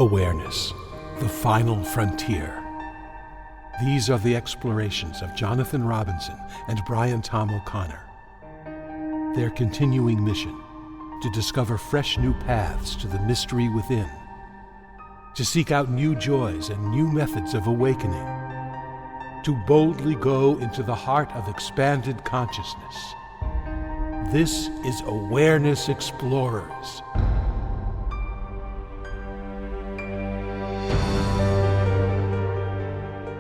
Awareness, the final frontier. These are the explorations of Jonathan Robinson and Brian Tom O'Connor. Their continuing mission, to discover fresh new paths to the mystery within, to seek out new joys and new methods of awakening, to boldly go into the heart of expanded consciousness. This is Awareness Explorers.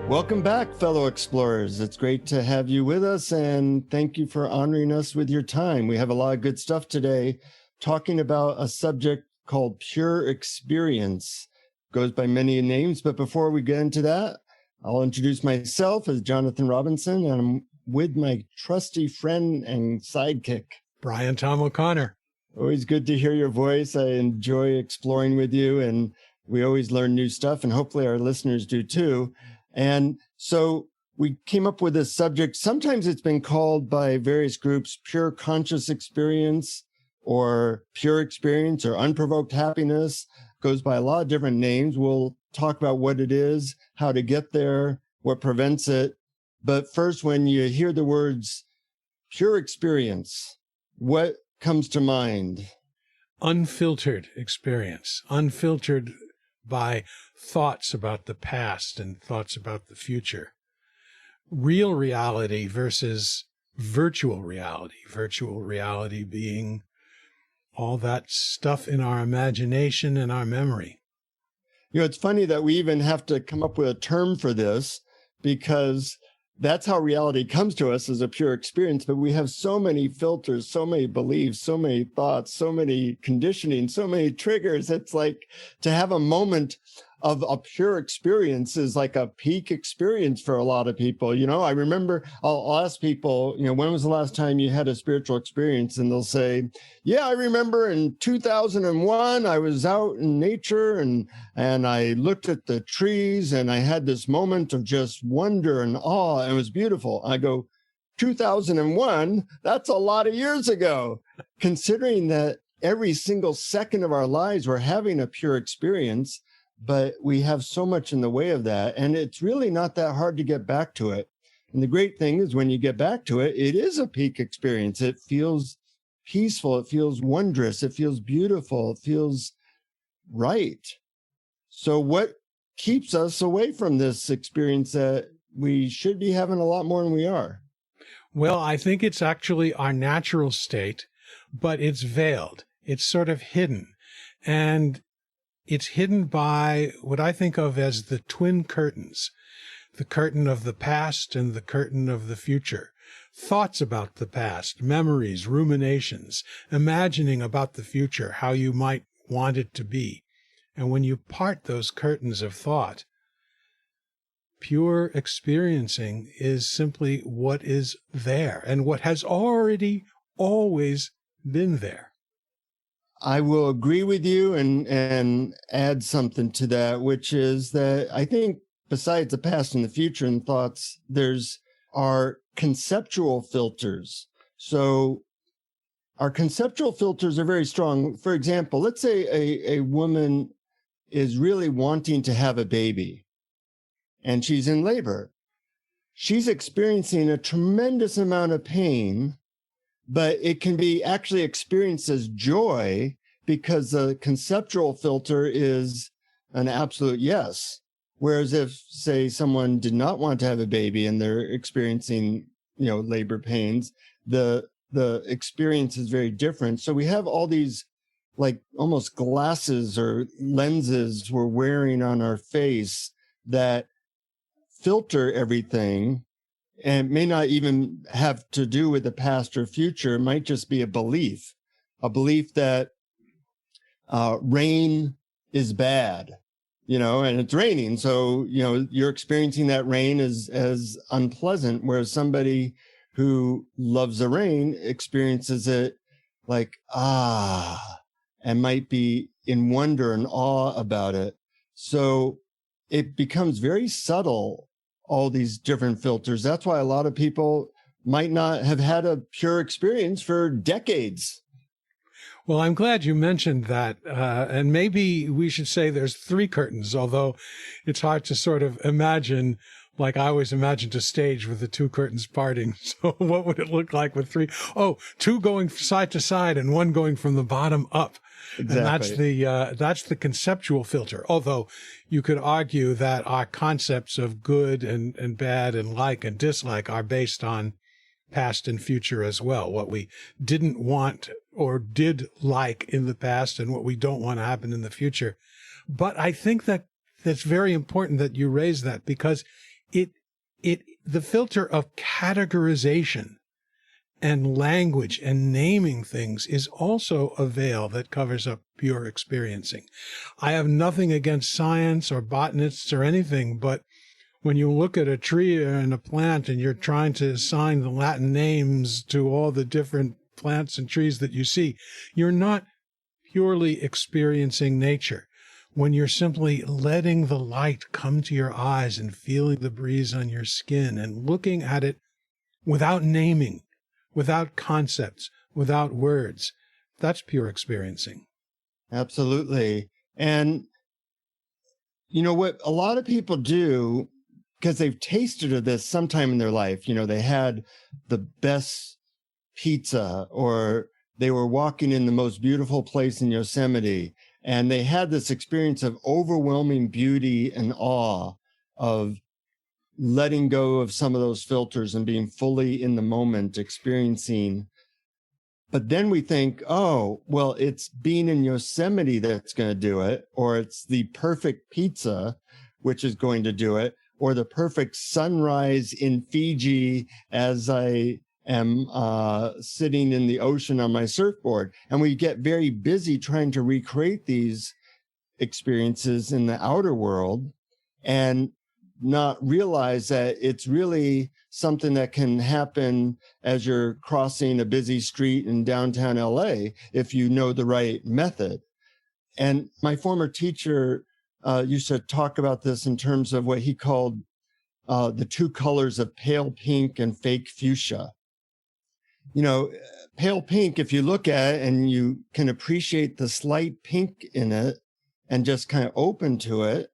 Welcome back, fellow explorers. It's great to have you with us, and thank you for honoring us with your time. We have a lot of good stuff today, talking about a subject called pure experience. Goes by many names, but before we get into that, I'll introduce myself as Jonathan Robinson, and I'm with my trusty friend and sidekick, Brian Tom O'Connor. Always good to hear your voice. I enjoy exploring with you, and we always learn new stuff, and hopefully our listeners do too. And so we came up with this subject. Sometimes it's been called by various groups pure conscious experience or pure experience or unprovoked happiness. Goes by a lot of different names. We'll talk about what it is, how to get there, what prevents it. But first, when you hear the words pure experience, what comes to mind? Unfiltered experience, unfiltered by thoughts about the past and thoughts about the future. Real reality versus virtual reality being all that stuff in our imagination and our memory. You know, it's funny that we even have to come up with a term for this, because that's how reality comes to us as a pure experience. But we have so many filters, so many beliefs, so many thoughts, so many conditioning, so many triggers. It's like to have a moment of a pure experience is like a peak experience for a lot of people. You know, I remember I'll ask people, you know, when was the last time you had a spiritual experience? And they'll say, yeah, I remember in 2001, I was out in nature and I looked at the trees and I had this moment of just wonder and awe. And it was beautiful. I go, 2001, that's a lot of years ago. Considering that every single second of our lives, we're having a pure experience, but we have so much in the way of that. And it's really not that hard to get back to it. And the great thing is when you get back to it, it is a peak experience. It feels peaceful. It feels wondrous. It feels beautiful. It feels right. So what keeps us away from this experience that we should be having a lot more than we are? Well, I think it's actually our natural state, but it's veiled. It's sort of hidden. And it's hidden by what I think of as the twin curtains, the curtain of the past and the curtain of the future. Thoughts about the past, memories, ruminations, imagining about the future, how you might want it to be. And when you part those curtains of thought, pure experiencing is simply what is there and what has already always been there. I will agree with you and add something to that, which is that I think besides the past and the future and thoughts, there's our conceptual filters. So our conceptual filters are very strong. For example, let's say a woman is really wanting to have a baby and she's in labor. She's experiencing a tremendous amount of pain, but it can be actually experienced as joy because the conceptual filter is an absolute yes. Whereas if, say, someone did not want to have a baby and they're experiencing, you know, labor pains, the experience is very different. So we have all these like almost glasses or lenses we're wearing on our face that filter everything. And it may not even have to do with the past or future. It might just be a belief that rain is bad, you know, and it's raining. So, you know, you're experiencing that rain as unpleasant, whereas somebody who loves the rain experiences it like, and might be in wonder and awe about it. So it becomes very subtle, all these different filters. That's why a lot of people might not have had a pure experience for decades. Well, I'm glad you mentioned that. And maybe we should say there's 3 curtains, although it's hard to sort of imagine, like I always imagined a stage with the 2 curtains parting. So what would it look like with 3? Oh, 2 going side to side and 1 going from the bottom up. Exactly. And that's the conceptual filter. Although you could argue that our concepts of good and bad and like and dislike are based on past and future as well. What we didn't want or did like in the past and what we don't want to happen in the future. But I think that that's very important that you raise that, because the filter of categorization and language and naming things is also a veil that covers up pure experiencing. I have nothing against science or botanists or anything, but when you look at a tree and a plant and you're trying to assign the Latin names to all the different plants and trees that you see, you're not purely experiencing nature. When you're simply letting the light come to your eyes and feeling the breeze on your skin and looking at it without naming, without concepts, without words, that's pure experiencing. Absolutely. And you know what a lot of people do, because they've tasted of this sometime in their life, they had the best pizza, or they were walking in the most beautiful place in Yosemite, and they had this experience of overwhelming beauty and awe of letting go of some of those filters and being fully in the moment, experiencing. But then we think, oh, well, it's being in Yosemite that's going to do it, or it's the perfect pizza, which is going to do it, or the perfect sunrise in Fiji as I am sitting in the ocean on my surfboard. And we get very busy trying to recreate these experiences in the outer world and not realize that it's really something that can happen as you're crossing a busy street in downtown LA if you know the right method. And my former teacher used to talk about this in terms of what he called the 2 colors of pale pink and fake fuchsia. Pale pink, if you look at it and you can appreciate the slight pink in it and just kind of open to it,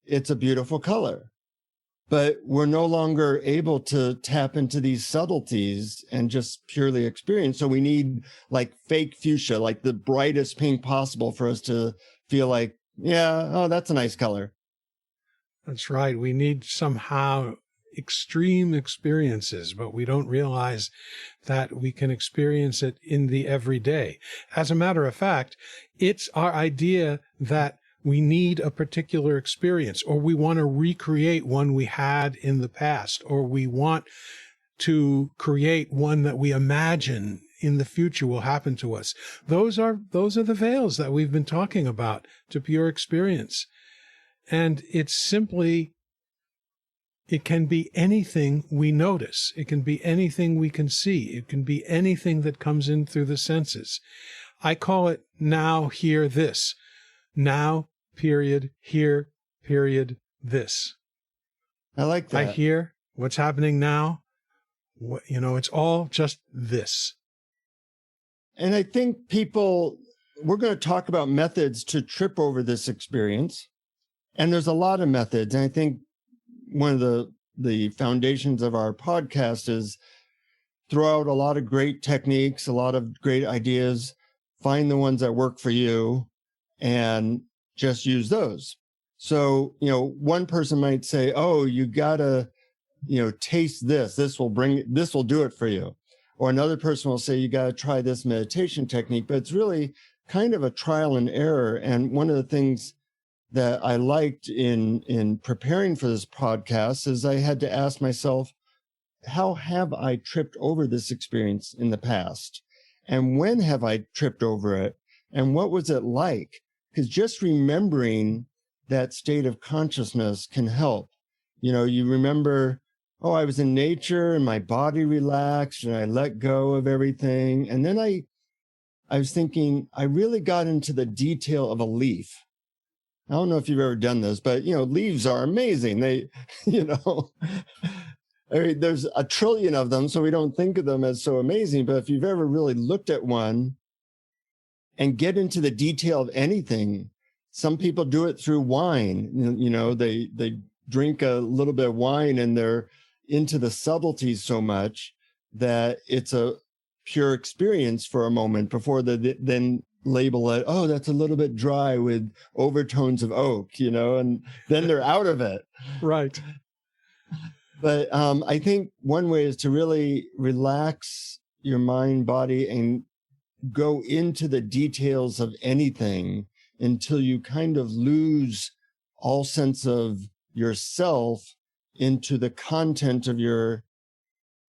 it's a beautiful color. But we're no longer able to tap into these subtleties and just purely experience. So we need like fake fuchsia, like the brightest pink possible for us to feel like, yeah, oh, that's a nice color. That's right. We need somehow extreme experiences, but we don't realize that we can experience it in the everyday. As a matter of fact, it's our idea that we need a particular experience, or we want to recreate one we had in the past, or we want to create one that we imagine in the future will happen to us. Those are the veils that we've been talking about to pure experience. And it's simply, it can be anything we notice. It can be anything we can see. It can be anything that comes in through the senses. I call it now, here, this. Now, period, here, period, this. I like that. I hear what's happening now. It's all just this. And I think we're going to talk about methods to trip over this experience. And there's a lot of methods. And I think one of the foundations of our podcast is throw out a lot of great techniques, a lot of great ideas, find the ones that work for you, and just use those. So, one person might say, oh, you gotta, taste this. This will do it for you. Or another person will say, you gotta try this meditation technique, but it's really kind of a trial and error. And one of the things that I liked in preparing for this podcast is I had to ask myself, how have I tripped over this experience in the past? And when have I tripped over it? And what was it like? Because just remembering that state of consciousness can help. You remember, oh, I was in nature and my body relaxed and I let go of everything. And then I was thinking, I really got into the detail of a leaf. I don't know if you've ever done this, but, leaves are amazing. They, there's a trillion of them, so we don't think of them as so amazing. But if you've ever really looked at one and get into the detail of anything. Some people do it through wine. You know, they drink a little bit of wine and they're into the subtleties so much that it's a pure experience for a moment before they then label it, oh, that's a little bit dry with overtones of oak, you know, and then they're out of it. Right. But I think one way is to really relax your mind, body, and go into the details of anything until you kind of lose all sense of yourself into the content of your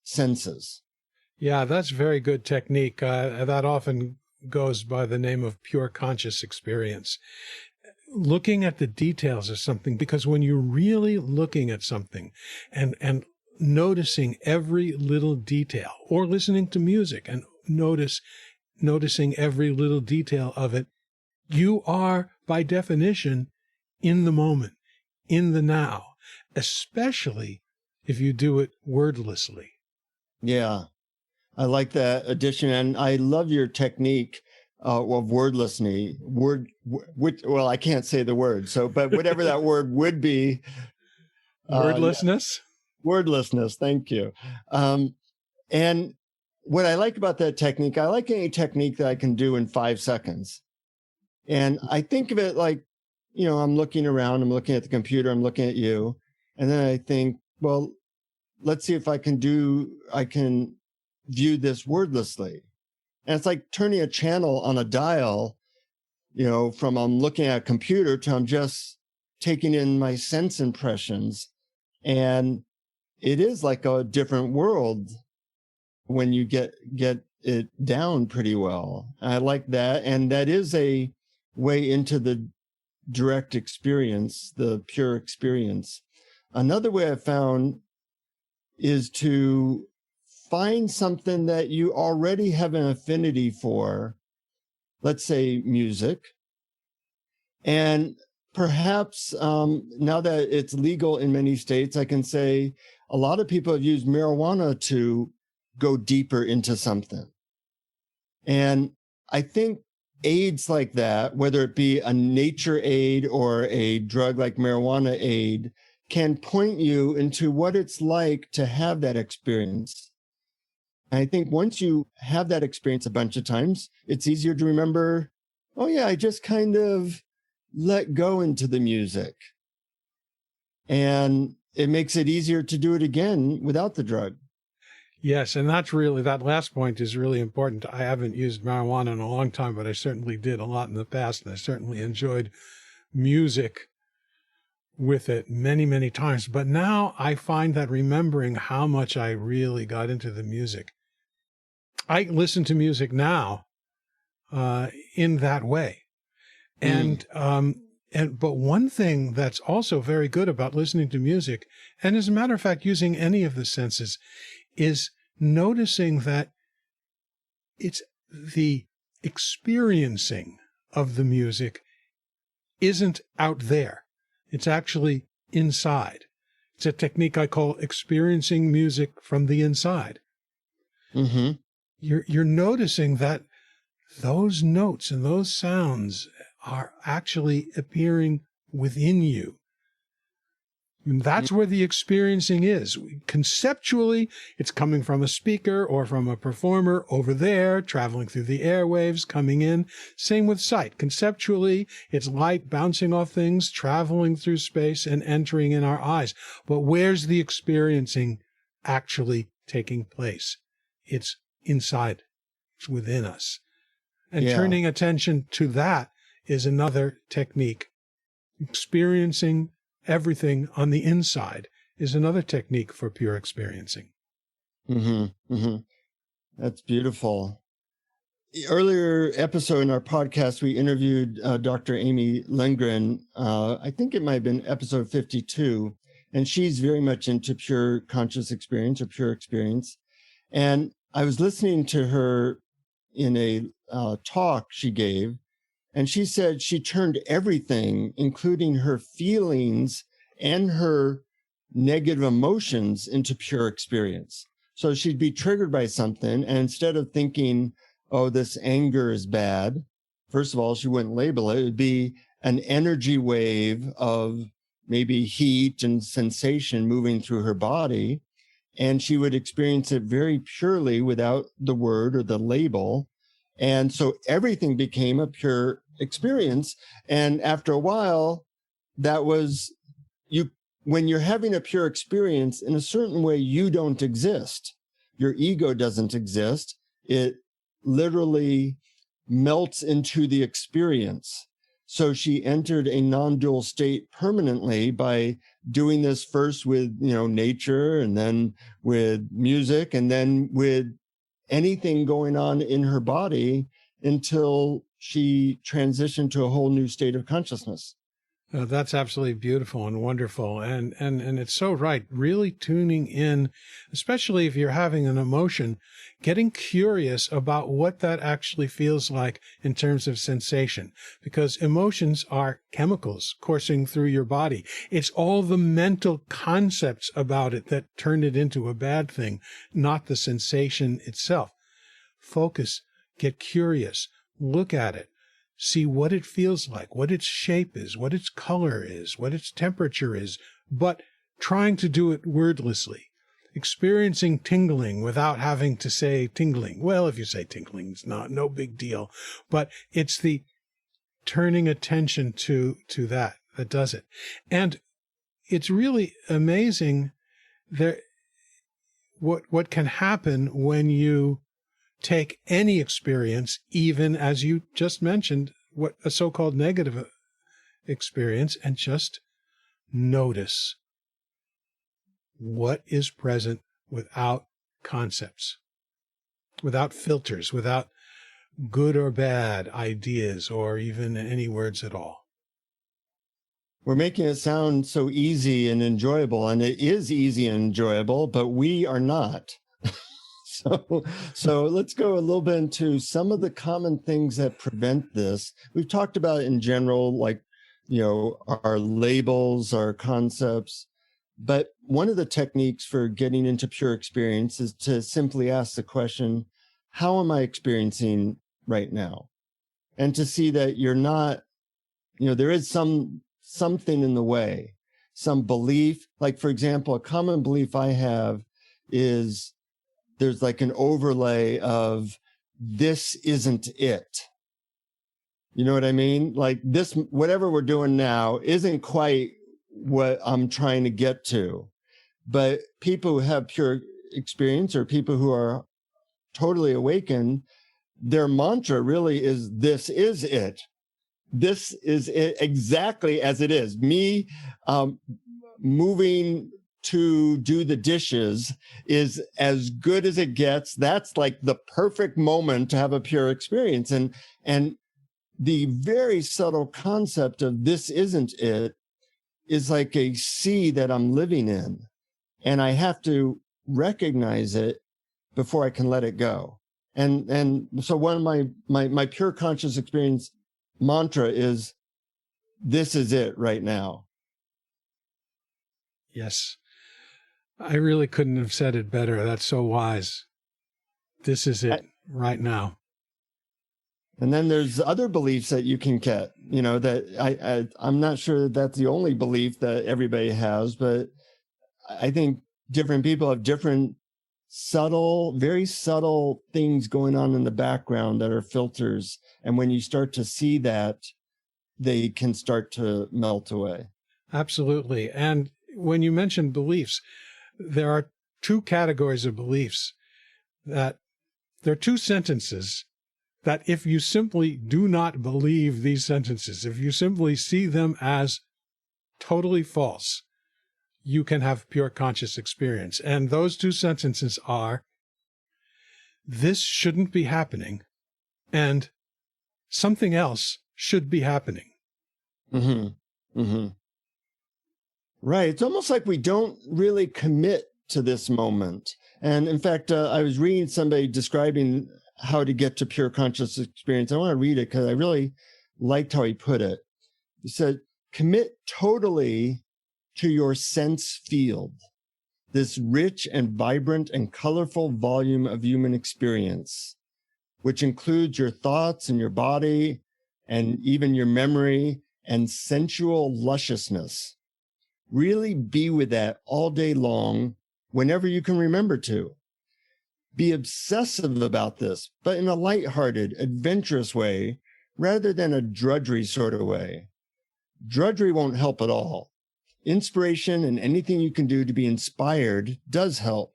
senses. Yeah, that's very good technique. That often goes by the name of pure conscious experience. Looking at the details of something, because when you're really looking at something and noticing every little detail, or listening to music and noticing every little detail of it, you are, by definition, in the moment, in the now, especially if you do it wordlessly. Yeah, I like that addition. And I love your technique of wordlessly. Well, I can't say the word, but whatever that word would be. Wordlessness? Wordlessness, thank you. And what I like about that technique, I like any technique that I can do in 5 seconds. And I think of it like, you know, I'm looking around, I'm looking at the computer, I'm looking at you. And then I think, well, let's see if I can view this wordlessly. And it's like turning a channel on a dial, you know, from I'm looking at a computer to I'm just taking in my sense impressions. And it is like a different world when you get it down pretty well. I like that. And that is a way into the direct experience, the pure experience. Another way I found is to find something that you already have an affinity for, let's say music. And perhaps now that it's legal in many states, I can say a lot of people have used marijuana to go deeper into something. And I think aids like that, whether it be a nature aid or a drug like marijuana aid, can point you into what it's like to have that experience. And I think once you have that experience a bunch of times, it's easier to remember, oh yeah, I just kind of let go into the music. And it makes it easier to do it again without the drug. Yes, and that last point is really important. I haven't used marijuana in a long time, but I certainly did a lot in the past, and I certainly enjoyed music with it many, many times. But now I find that remembering how much I really got into the music, I listen to music now in that way. And but one thing that's also very good about listening to music, and as a matter of fact, using any of the senses, is noticing that it's the experiencing of the music isn't out there. It's actually inside. It's a technique I call experiencing music from the inside. Mm-hmm. You're noticing that those notes and those sounds are actually appearing within you. And that's where the experiencing is. Conceptually, it's coming from a speaker or from a performer over there, traveling through the airwaves, coming in. Same with sight. Conceptually, it's light bouncing off things, traveling through space and entering in our eyes. But where's the experiencing actually taking place? It's inside. It's within us. And turning attention to that is another technique. Experiencing everything on the inside is another technique for pure experiencing. Mm-hmm. Mm-hmm. That's beautiful. Earlier episode in our podcast, we interviewed Dr. Amy Lindgren. I think it might have been episode 52, and she's very much into pure conscious experience or pure experience. And I was listening to her in a talk she gave, and she said she turned everything, including her feelings and her negative emotions, into pure experience. So she'd be triggered by something, and instead of thinking, oh, this anger is bad, first of all, she wouldn't label it. It would be an energy wave of maybe heat and sensation moving through her body. And she would experience it very purely without the word or the label. And so everything became a pure experience. And after a while, that was you. When you're having a pure experience, in a certain way, you don't exist. Your ego doesn't exist. It literally melts into the experience. So she entered a non-dual state permanently by doing this first with, nature, and then with music, and then with anything going on in her body, until she transitioned to a whole new state of consciousness. That's absolutely beautiful and wonderful. And it's so right. Really tuning in, especially if you're having an emotion, getting curious about what that actually feels like in terms of sensation, because emotions are chemicals coursing through your body. It's all the mental concepts about it that turn it into a bad thing, not the sensation itself. Focus, get curious, look at it. See what it feels like, what its shape is, what its color is, what its temperature is, but trying to do it wordlessly. Experiencing tingling without having to say tingling. Well, if you say tingling, it's no big deal, but it's the turning attention to that does it. And it's really amazing what can happen when you take any experience, even as you just mentioned, what a so-called negative experience, and just notice what is present without concepts, without filters, without good or bad ideas, or even any words at all. We're making it sound so easy and enjoyable, and it is easy and enjoyable, but we are not. So let's go a little bit into some of the common things that prevent this. We've talked about in general, like, our labels, our concepts. But one of the techniques for getting into pure experience is to simply ask the question, how am I experiencing right now? And to see that you're not, there is something in the way, some belief. Like, for example, a common belief I have is there's like an overlay of this isn't it. You know what I mean? Like, this, whatever we're doing now isn't quite what I'm trying to get to. But people who have pure experience, or people who are totally awakened, their mantra really is, this is it. This is it exactly as it is. Me moving to do the dishes is as good as it gets. That's like the perfect moment to have a pure experience. And the very subtle concept of this isn't it is like a sea that I'm living in. And I have to recognize it before I can let it go. And so one of my pure conscious experience mantra is, this is it right now. Yes. I really couldn't have said it better. That's so wise. This is it right now. And then there's other beliefs that you can get, that I'm not sure that's the only belief that everybody has, but I think different people have different subtle, very subtle things going on in the background that are filters. And when you start to see that, they can start to melt away. Absolutely. And when you mention beliefs, there are two categories of beliefs. That there are two sentences that, if you simply do not believe these sentences, if you simply see them as totally false, you can have pure conscious experience. And those two sentences are, this shouldn't be happening, and something else should be happening. Mm-hmm. Mm-hmm. Right. It's almost like we don't really commit to this moment. And in fact, I was reading somebody describing how to get to pure conscious experience. I want to read it because I really liked how he put it. He said, commit totally to your sense field, this rich and vibrant and colorful volume of human experience, which includes your thoughts and your body, and even your memory and sensual lusciousness. Really be with that all day long, whenever you can remember to. Be obsessive about this, but in a lighthearted, adventurous way, rather than a drudgery sort of way. Drudgery won't help at all. Inspiration and anything you can do to be inspired does help.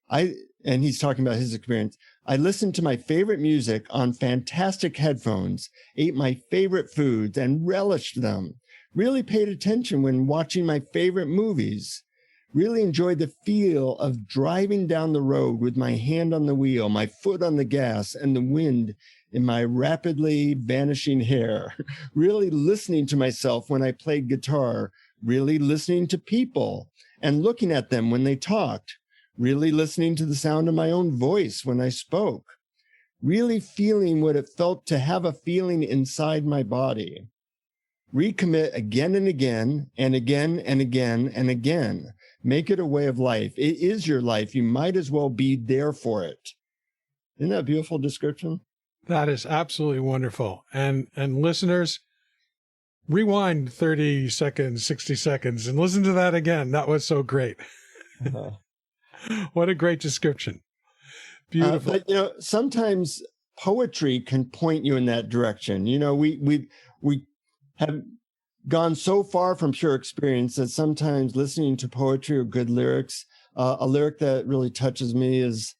And he's talking about his experience. I listened to my favorite music on fantastic headphones, ate my favorite foods and relished them, really paid attention when watching my favorite movies, really enjoyed the feel of driving down the road with my hand on the wheel, my foot on the gas, and the wind in my rapidly vanishing hair, really listening to myself when I played guitar, really listening to people and looking at them when they talked, really listening to the sound of my own voice when I spoke, really feeling what it felt to have a feeling inside my body. Recommit again and again and again and again and again. Make it a way of life. It is your life. You might as well be there for it. Isn't that a beautiful description? That is absolutely wonderful. And listeners, rewind 30 seconds, 60 seconds, and listen to that again. That was so great. What a great description. Beautiful. But, sometimes poetry can point you in that direction. We have gone so far from pure experience that sometimes listening to poetry or good lyrics, a lyric that really touches me is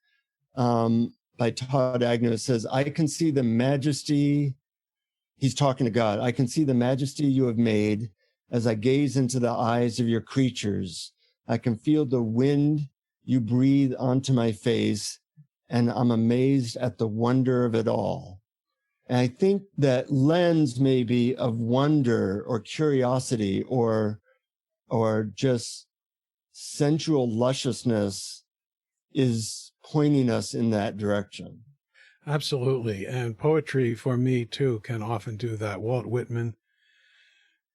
by Todd Agnew. It says, I can see the majesty, he's talking to God, I can see the majesty you have made as I gaze into the eyes of your creatures. I can feel the wind you breathe onto my face, and I'm amazed at the wonder of it all. And I think that lens maybe of wonder or curiosity or just sensual lusciousness is pointing us in that direction. Absolutely. And poetry for me too can often do that. Walt Whitman,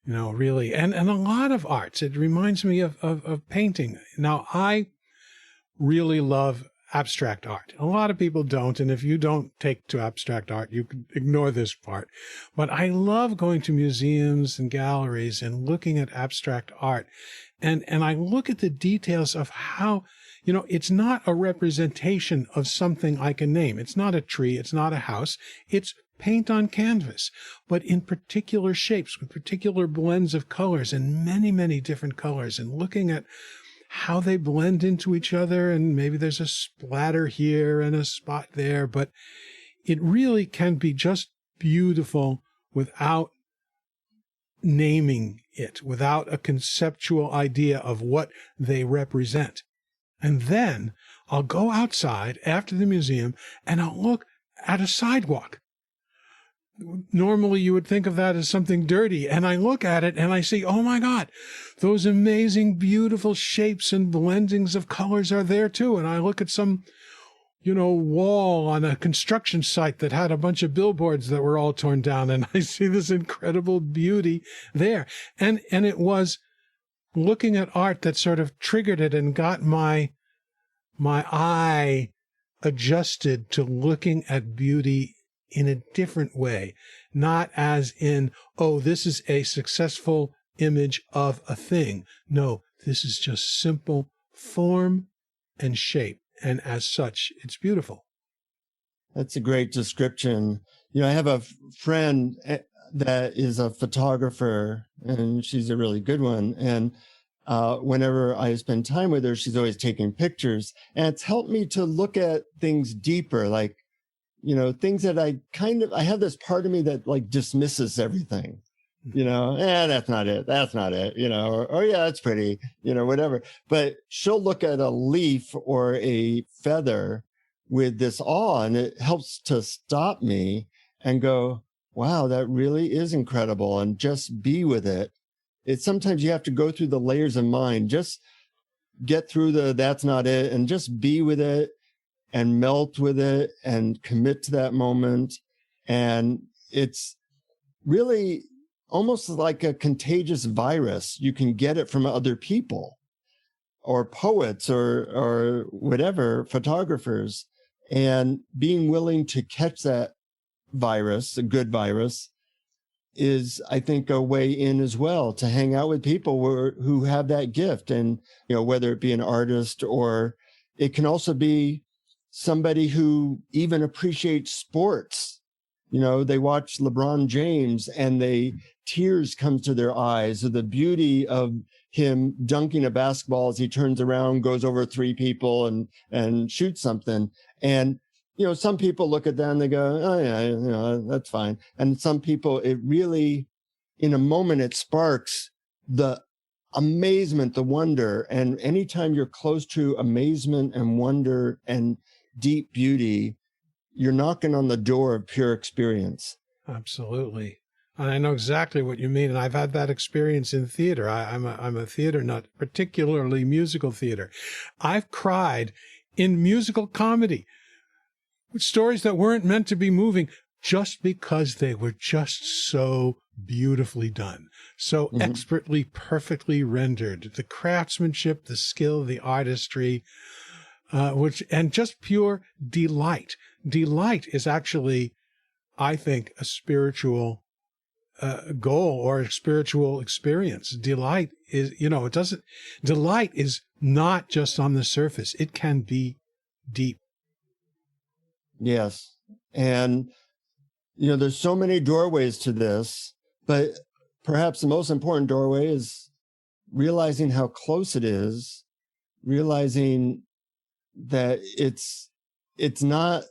really. And a lot of arts. It reminds me of painting. Now, I really love abstract art. A lot of people don't, and if you don't take to abstract art, you can ignore this part. But I love going to museums and galleries and looking at abstract art. And I look at the details of how, it's not a representation of something I can name. It's not a tree. It's not a house. It's paint on canvas, but in particular shapes, with particular blends of colors and many, many different colors, and looking at how they blend into each other, and maybe there's a splatter here and a spot there, but it really can be just beautiful without naming it, without a conceptual idea of what they represent. And then I'll go outside after the museum and I'll look at a sidewalk. Normally you would think of that as something dirty, and I look at it and I see, oh my God, those amazing, beautiful shapes and blendings of colors are there too. And I look at some, wall on a construction site that had a bunch of billboards that were all torn down, and I see this incredible beauty there. And it was looking at art that sort of triggered it and got my eye adjusted to looking at beauty in a different way, not as in, oh, this is a successful image of a thing. No, this is just simple form and shape. And as such, it's beautiful. That's a great description. I have a friend that is a photographer, and she's a really good one. And whenever I spend time with her, she's always taking pictures. And it's helped me to look at things deeper, like, things that I have this part of me that like dismisses everything, that's not it. That's not it, or yeah, it's pretty, whatever. But she'll look at a leaf or a feather with this awe, and it helps to stop me and go, wow, that really is incredible. And just be with it. It's sometimes you have to go through the layers of mind, just get through that's not it, and just be with it and melt with it and commit to that moment. And it's really almost like a contagious virus. You can get it from other people or poets or whatever, photographers, and being willing to catch that virus, a good virus, is, I think, a way in as well, to hang out with people who have that gift. And, whether it be an artist, or it can also be somebody who even appreciates sports. They watch LeBron James and tears come to their eyes of the beauty of him dunking a basketball as he turns around, goes over 3 people and shoots something. And, some people look at that and they go, oh yeah, that's fine. And some people, it really, in a moment, it sparks the amazement, the wonder. And anytime you're close to amazement and wonder and deep beauty, you're knocking on the door of pure experience. Absolutely. And I know exactly what you mean. And I've had that experience in theater. I'm a theater nut, particularly musical theater. I've cried in musical comedy with stories that weren't meant to be moving, just because they were just so beautifully done, so expertly, perfectly rendered. The craftsmanship, the skill, the artistry, and just pure delight. Delight is actually, I think, a spiritual goal or a spiritual experience. Delight is, delight is not just on the surface. It can be deep. Yes. And, there's so many doorways to this, but perhaps the most important doorway is realizing how close it is, realizing that it's not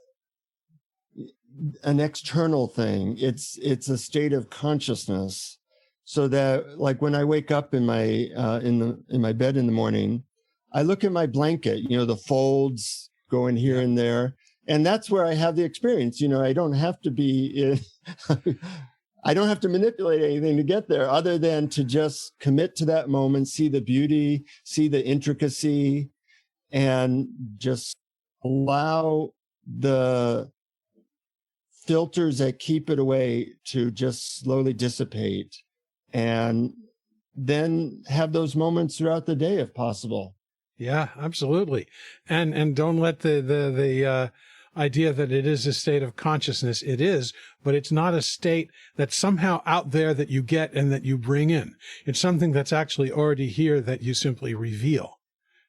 an external thing. It's a state of consciousness. So that, like, when I wake up in my in my bed in the morning, I look at my blanket, the folds going here and there. And that's where I have the experience. I don't have to be I don't have to manipulate anything to get there, other than to just commit to that moment, see the beauty, see the intricacy, and just allow the filters that keep it away to just slowly dissipate, and then have those moments throughout the day if possible. Yeah, absolutely. And don't let the idea that it is a state of consciousness. It is, but it's not a state that's somehow out there that you get and that you bring in. It's something that's actually already here that you simply reveal.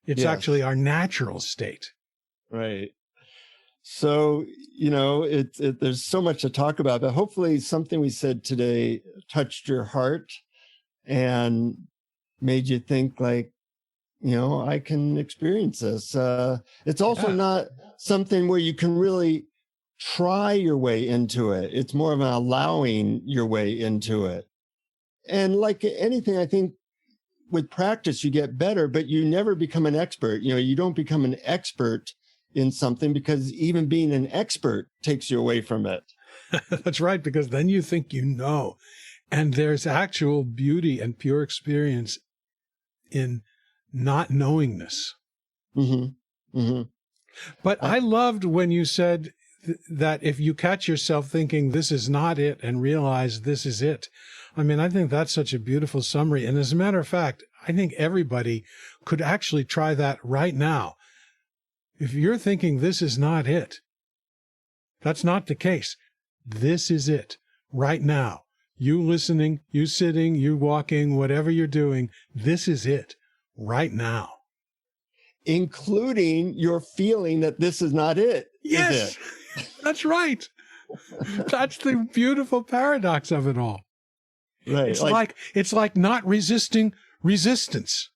It's actually our natural state. Right. So, there's so much to talk about, but hopefully something we said today touched your heart and made you think, like, I can experience this. It's also not something where you can really try your way into it. It's more of an allowing your way into it. And like anything, I think with practice, you get better, but you never become an expert. You don't become an expert in something, because even being an expert takes you away from it. That's right, because then you think and there's actual beauty and pure experience in not knowingness. But I loved when you said that if you catch yourself thinking this is not it and realize this is it. I mean, I think that's such a beautiful summary. And as a matter of fact, I think everybody could actually try that right now. If you're thinking this is not it, that's not the case. This is it right now. You listening, you sitting, you walking, whatever you're doing, this is it right now. Including your feeling that this is not it. Yes, is it? That's right. That's the beautiful paradox of it all. Right. It's like not resisting resistance.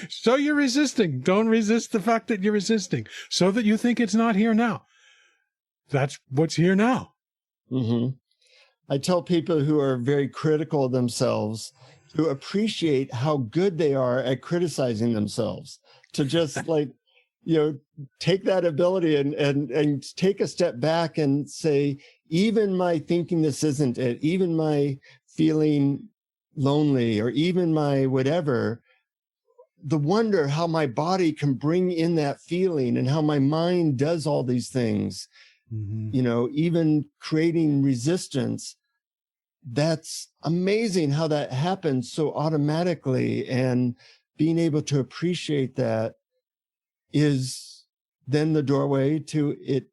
So you're resisting. Don't resist the fact that you're resisting, so that you think it's not here now. That's what's here now. I tell people who are very critical of themselves to appreciate how good they are at criticizing themselves, to just take that ability and take a step back and say, even my thinking this isn't it, even my feeling lonely, or even my whatever, the wonder how my body can bring in that feeling and how my mind does all these things, even creating resistance. That's amazing how that happens so automatically. And being able to appreciate that is then the doorway to it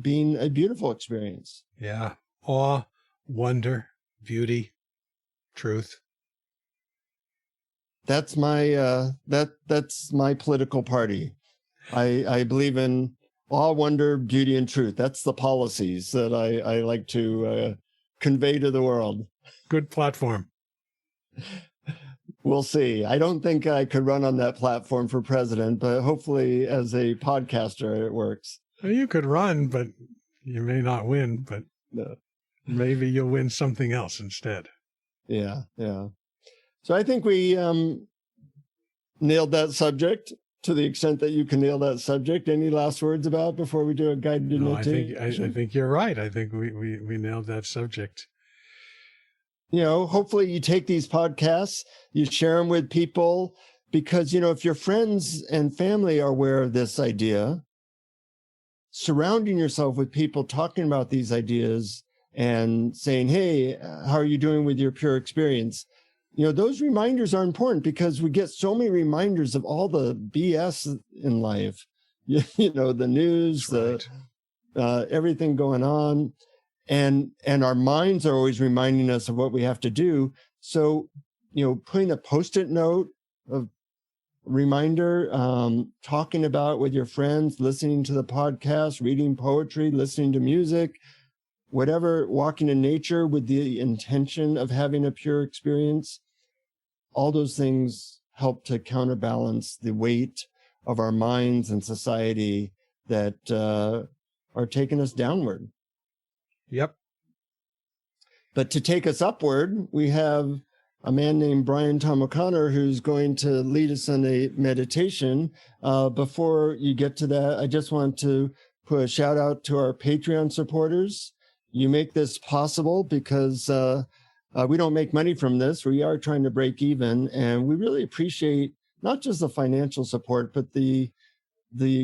being a beautiful experience. Yeah. Awe, wonder, beauty, truth. That's my that's my political party. I believe in awe, wonder, beauty, and truth. That's the policies that I like to convey to the world. Good platform. We'll see. I don't think I could run on that platform for president, but hopefully as a podcaster, it works. Well, you could run, but you may not win, but No. maybe you'll win something else instead. Yeah. So I think we nailed that subject to the extent that you can nail that subject. Any last words about before we do a guided meditation? I think you're right. I think we nailed that subject. Hopefully you take these podcasts, you share them with people, because, if your friends and family are aware of this idea, surrounding yourself with people talking about these ideas and saying, hey, how are you doing with your pure experience? Those reminders are important because we get so many reminders of all the BS in life, the news, Right. Everything going on. And our minds are always reminding us of what we have to do. So, putting a Post-it note of reminder, talking about it with your friends, listening to the podcast, reading poetry, listening to music, whatever, walking in nature with the intention of having a pure experience, all those things help to counterbalance the weight of our minds and society that are taking us downward. Yep. But to take us upward, we have a man named Brian Tom O'Connor who's going to lead us in a meditation. Before you get to that, I just want to put a shout out to our Patreon supporters. You make this possible because we don't make money from this. We are trying to break even, and we really appreciate not just the financial support, but the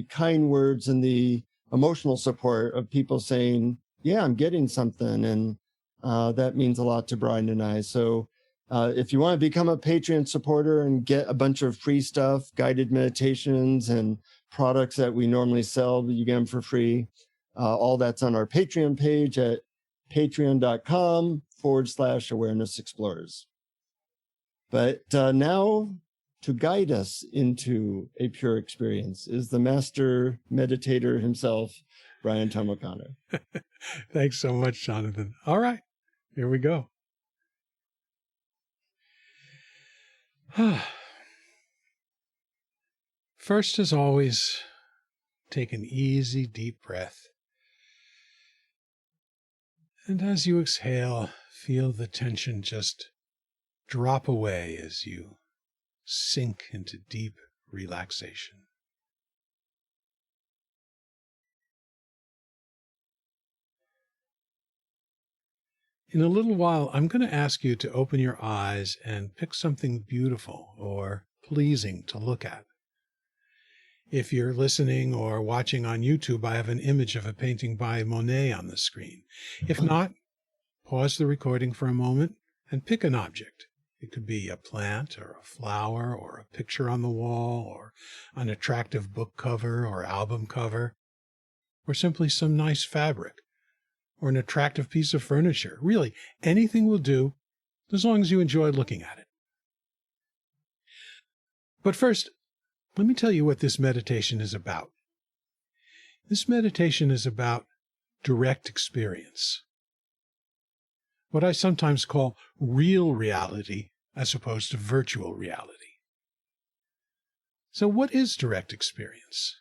kind words and the emotional support of people saying, yeah, I'm getting something. And that means a lot to Brian and I. So if you want to become a Patreon supporter and get a bunch of free stuff, guided meditations and products that we normally sell, you get them for free. All that's on our Patreon page at patreon.com/awareness explorers. But now to guide us into a pure experience is the master meditator himself, Brian Tom O'Connor. Thanks so much, Jonathan. All right, here we go. First, as always, take an easy, deep breath. And as you exhale, feel the tension just drop away as you sink into deep relaxation. In a little while, I'm going to ask you to open your eyes and pick something beautiful or pleasing to look at. If you're listening or watching on YouTube, I have an image of a painting by Monet on the screen. If not, pause the recording for a moment and pick an object. It could be a plant or a flower or a picture on the wall or an attractive book cover or album cover, or simply some nice fabric or an attractive piece of furniture. Really, anything will do as long as you enjoy looking at it. But first, let me tell you what this meditation is about. This meditation is about direct experience, what I sometimes call real reality as opposed to virtual reality. So what is direct experience?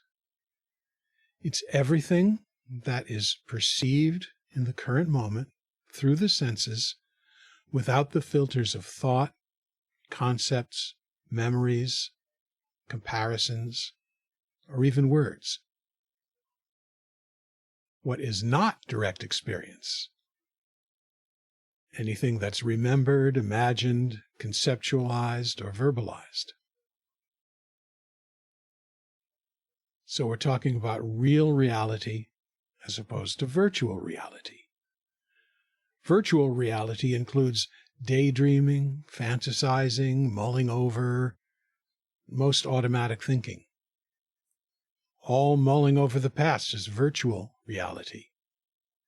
It's everything that is perceived in the current moment through the senses without the filters of thought, concepts, memories, comparisons, or even words. What is not direct experience? Anything that's remembered, imagined, conceptualized, or verbalized. So we're talking about real reality as opposed to virtual reality. Virtual reality includes daydreaming, fantasizing, mulling over, most automatic thinking. All mulling over the past is virtual reality.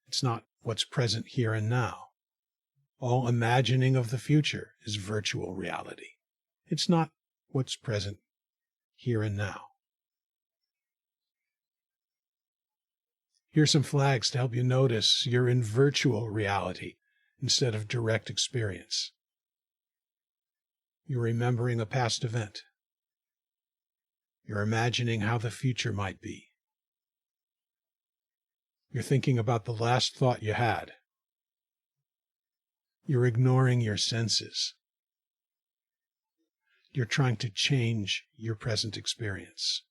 It's not what's present here and now. All imagining of the future is virtual reality. It's not what's present here and now. Here's some flags to help you notice you're in virtual reality instead of direct experience. You're remembering a past event. You're imagining how the future might be. You're thinking about the last thought you had. You're ignoring your senses. You're trying to change your present experience.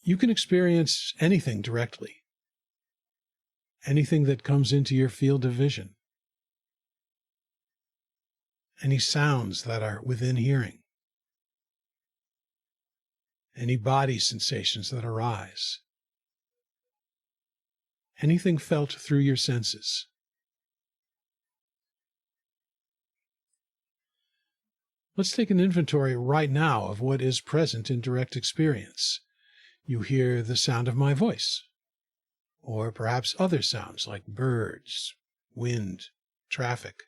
You can experience anything directly, anything that comes into your field of vision, any sounds that are within hearing, any body sensations that arise, anything felt through your senses. Let's take an inventory right now of what is present in direct experience. You hear the sound of my voice, or perhaps other sounds like birds, wind, traffic.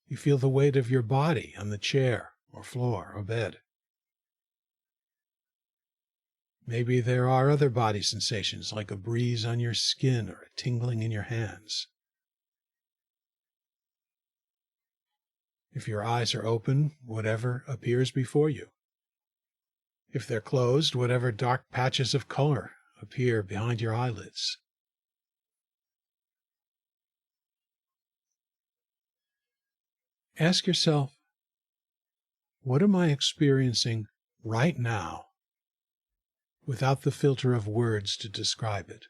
You feel the weight of your body on the chair or floor or bed. Maybe there are other body sensations like a breeze on your skin or a tingling in your hands. If your eyes are open, whatever appears before you. If they're closed, whatever dark patches of color appear behind your eyelids. Ask yourself, what am I experiencing right now without the filter of words to describe it?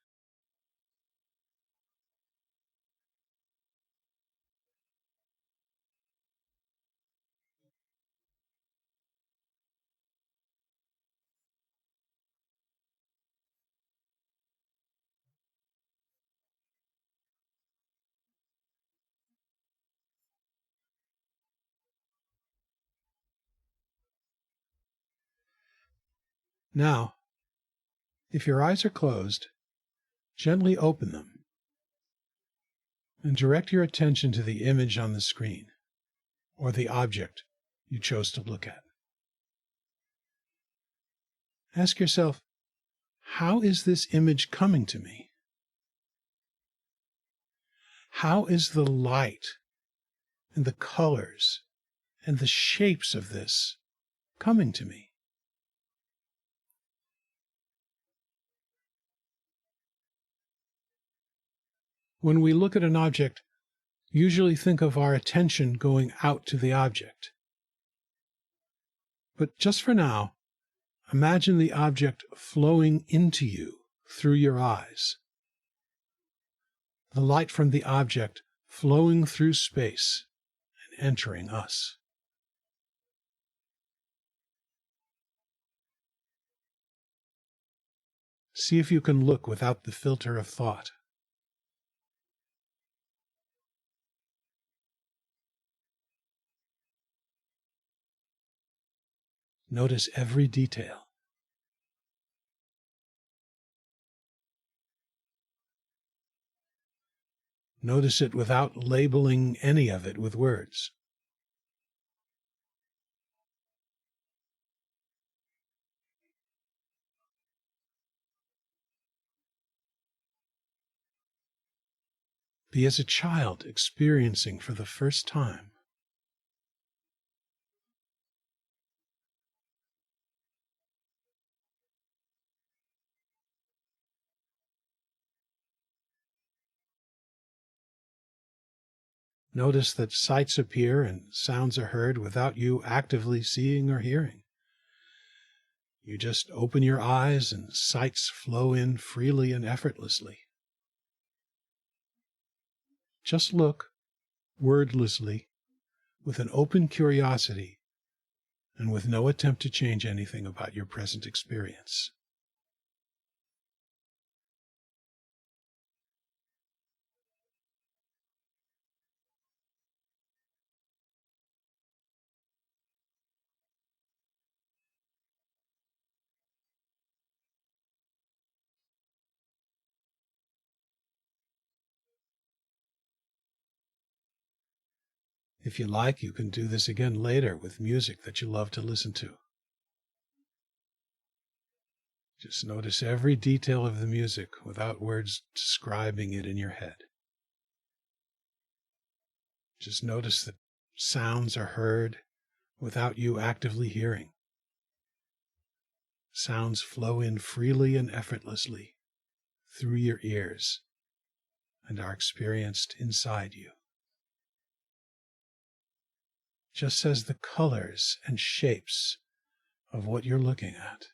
Now, if your eyes are closed, gently open them and direct your attention to the image on the screen or the object you chose to look at. Ask yourself, how is this image coming to me? How is the light and the colors and the shapes of this coming to me? When we look at an object, usually think of our attention going out to the object. But just for now, imagine the object flowing into you through your eyes. The light from the object flowing through space and entering us. See if you can look without the filter of thought. Notice every detail. Notice it without labeling any of it with words. Be as a child experiencing for the first time. Notice that sights appear and sounds are heard without you actively seeing or hearing. You just open your eyes and sights flow in freely and effortlessly. Just look, wordlessly, with an open curiosity and with no attempt to change anything about your present experience. If you like, you can do this again later with music that you love to listen to. Just notice every detail of the music without words describing it in your head. Just notice that sounds are heard without you actively hearing. Sounds flow in freely and effortlessly through your ears and are experienced inside you. Just as the colors and shapes of what you're looking at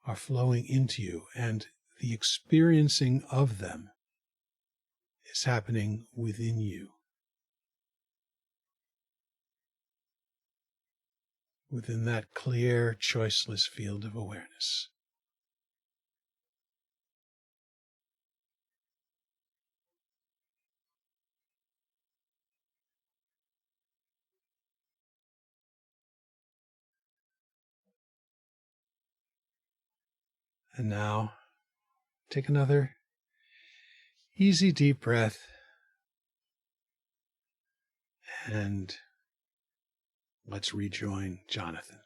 are flowing into you, and the experiencing of them is happening within you, within that clear, choiceless field of awareness. And now, take another easy, deep breath, and let's rejoin Jonathan.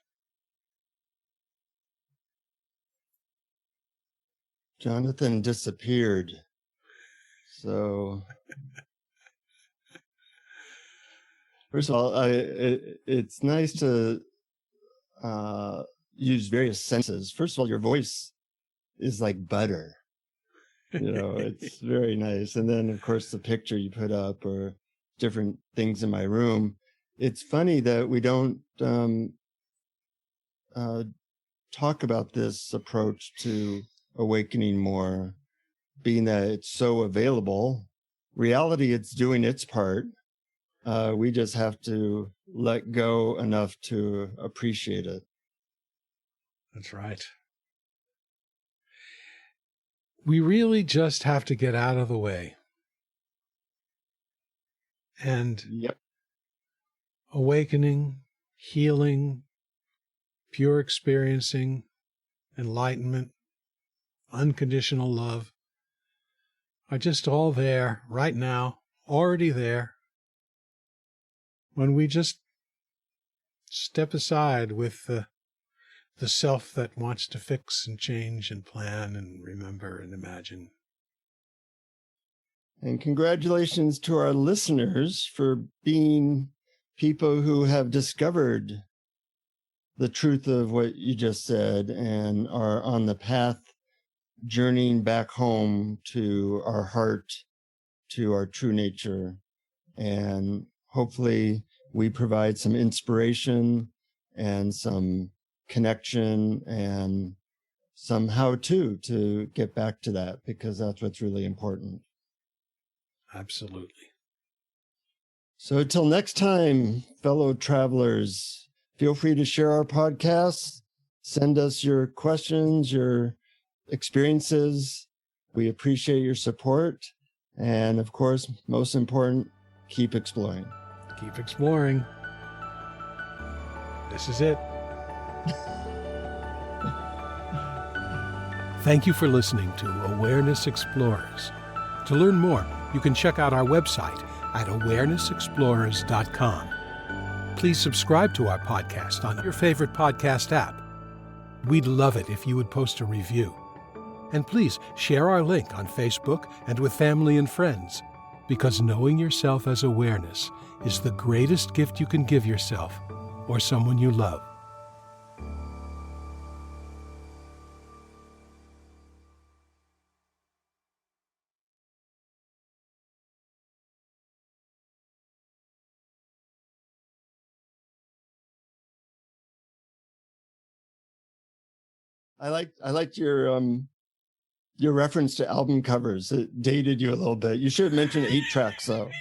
Jonathan disappeared. So, first of all, it's nice to use various senses. First of all, your voice is like butter. It's very nice. And then, of course, the picture you put up or different things in my room. It's funny that we don't talk about this approach to awakening more, being that it's so available. Reality, it's doing its part. We just have to let go enough to appreciate it. That's right. We really just have to get out of the way. And awakening, healing, pure experiencing, enlightenment, unconditional love are just all there right now, already there. When we just step aside with the self that wants to fix and change and plan and remember and imagine. And congratulations to our listeners for being people who have discovered the truth of what you just said and are on the path journeying back home to our heart, to our true nature. And hopefully we provide some inspiration and some connection and some how-to to get back to that, because that's what's really important. Absolutely. So until next time, fellow travelers, feel free to share our podcast. Send us your questions, your experiences. We appreciate your support. And of course, most important, keep exploring. Keep exploring. This is it. Thank you for listening to Awareness Explorers. To learn more, you can check out our website at awarenessexplorers.com. Please subscribe to our podcast on your favorite podcast app. We'd love it if you would post a review. And please share our link on Facebook and with family and friends, because knowing yourself as awareness is the greatest gift you can give yourself or someone you love. I liked your reference to album covers. It dated you a little bit. You should have mentioned 8 tracks though.